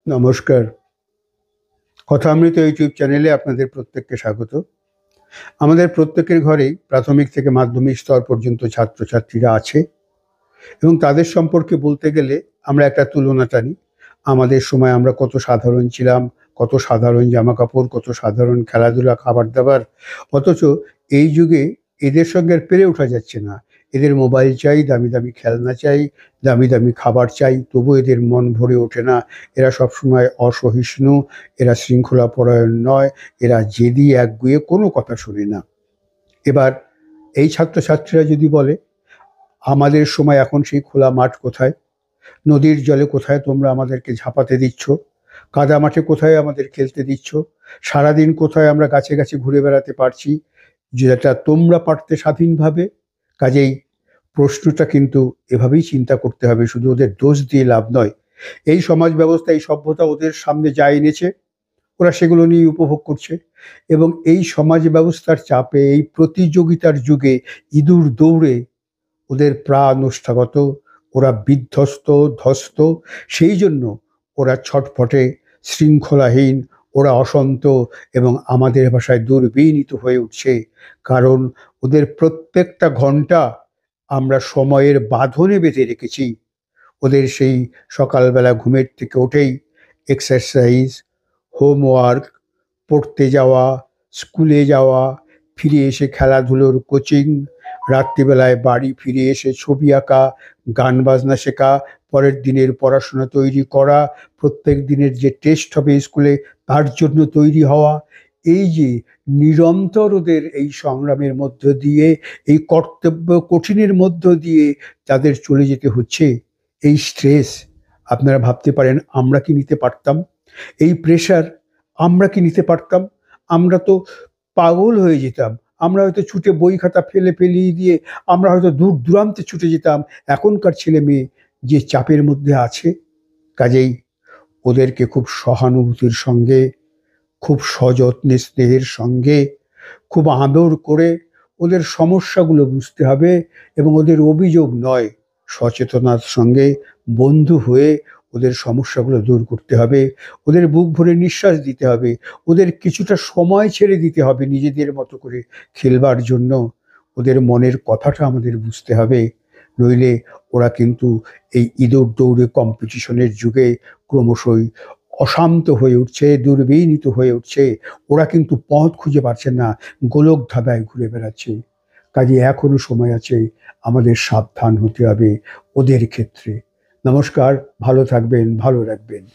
নমস্কার। কথামৃত ইউটিউব চ্যানেলে আপনাদের প্রত্যেককে স্বাগত। আমাদের প্রত্যেকের ঘরেই প্রাথমিক থেকে মাধ্যমিক স্তর পর্যন্ত ছাত্রছাত্রীরা আছে এবং তাদের সম্পর্কে বলতে গেলে আমরা একটা তুলনা টানি। আমাদের সময় আমরা কত সাধারণ ছিলাম, কত সাধারণ জামাকাপড়, কত সাধারণ খেলাধুলা, খাবার-দাবার। অথচ এই যুগে এদের সঙ্গে আর পেরে ওঠা যাচ্ছে না। এদের মোবাইল চাই, দামি, দামি খেলনা চাই, দামি, দামি খাবার চাই, তবু এদের মন ভরে ওঠে না। এরা সবসময় অসহিষ্ণু, এরা শৃঙ্খলাপরায়ণ নয়, এরা জেদি, একগুঁয়ে, কোনো কথা শোনে না। এবার এই ছাত্রছাত্রীরা যদি বলে, আমাদের সময় এখন সেই খোলা মাঠ কোথায়? নদীর জলে কোথায় তোমরা আমাদেরকে ঝাঁপাতে দিচ্ছ? কাদা মাঠে কোথায় আমাদের খেলতে দিচ্ছ? সারাদিন কোথায় আমরা গাছে গাছে ঘুরে বেড়াতে পারছি, যেটা তোমরা পারতে স্বাধীনভাবে? কাজেই প্রশ্নটা কিন্তু এভাবেই চিন্তা করতে হবে, শুধু ওদের দোষ দিয়ে লাভ নয়। এই সমাজ ব্যবস্থা, এই সভ্যতা ওদের সামনে যা এনেছে, ওরা সেগুলো নিয়ে উপভোগ করছে এবং এই সমাজ ব্যবস্থার চাপে, এই প্রতিযোগিতার যুগে ইঁদুর দৌড়ে ওদের প্রাণ ওষ্ঠাগত, ওরা বিধ্বস্ত, ধ্বস্ত। সেই জন্য ওরা ছটফটে, শৃঙ্খলাহীন, ওরা অসন্ত এবং আমাদের ভাষায় দুর্বিনীত হয়ে উঠছে। কারণ ওদের প্রত্যেকটা ঘন্টা আমরা সময়ের বাঁধনে বেঁধে রেখেছি। ওদের সেই সকালবেলা ঘুমের থেকে উঠেই এক্সারসাইজ, হোমওয়ার্ক, পড়তে যাওয়া, স্কুলে যাওয়া, ফিরে এসে খেলাধুলোর কোচিং, রাত্রিবেলায় বাড়ি ফিরে এসে ছবি আঁকা, গান বাজনা শেখা, পরের দিনের পড়াশোনা তৈরি করা, প্রত্যেক দিনের যে টেস্ট হবে স্কুলে তার জন্য তৈরি হওয়া। এই যে নিরন্তর ওদের এই সংগ্রামের মধ্য দিয়ে, এই কর্তব্য কঠিনের মধ্য দিয়ে তাদের চলে যেতে হচ্ছে, এই স্ট্রেস আপনারা ভাবতে পারেন আমরা কি নিতে পারতাম? এই প্রেশার আমরা কি নিতে পারতাম? আমরা তো পাগল হয়ে যেতাম। আমরা হয়তো ছুটে বই খাতা ফেলিয়ে দিয়ে আমরা হয়তো দূর দূরান্তে ছুটে যেতাম। এখনকার ছেলে মেয়ে যে চাপের মধ্যে আছে, কাজেই ওদেরকে খুব সহানুভূতির সঙ্গে, খুব সযত্নে স্নেহের সঙ্গে, খুব আদর করে ওদের সমস্যাগুলো বুঝতে হবে এবং ওদের অভিযোগ নয়, সচেতনার সঙ্গে বন্ধু হয়ে ওদের সমস্যাগুলো দূর করতে হবে। ওদের বুক ভরে নিঃশ্বাস দিতে হবে, ওদের কিছুটা সময় ছেড়ে দিতে হবে নিজেদের মতো করে খেলবার জন্য। ওদের মনের কথাটা আমাদের বুঝতে হবে, নইলে ওরা কিন্তু এই ইঁদুর দৌড়ে কম্পিটিশনের যুগে ক্রমশই অশান্ত হয়ে উঠছে, দুর্বিনীত হয়ে উঠছে। ওরা কিন্তু পথ খুঁজে পাচ্ছে না, গোলক ধাঁধায় ঘুরে বেড়াচ্ছে। কাজে এখনো সময় আছে, আমাদের সাবধান হতে হবে ওদের ক্ষেত্রে। নমস্কার, ভালো থাকবেন, ভালো রাখবেন।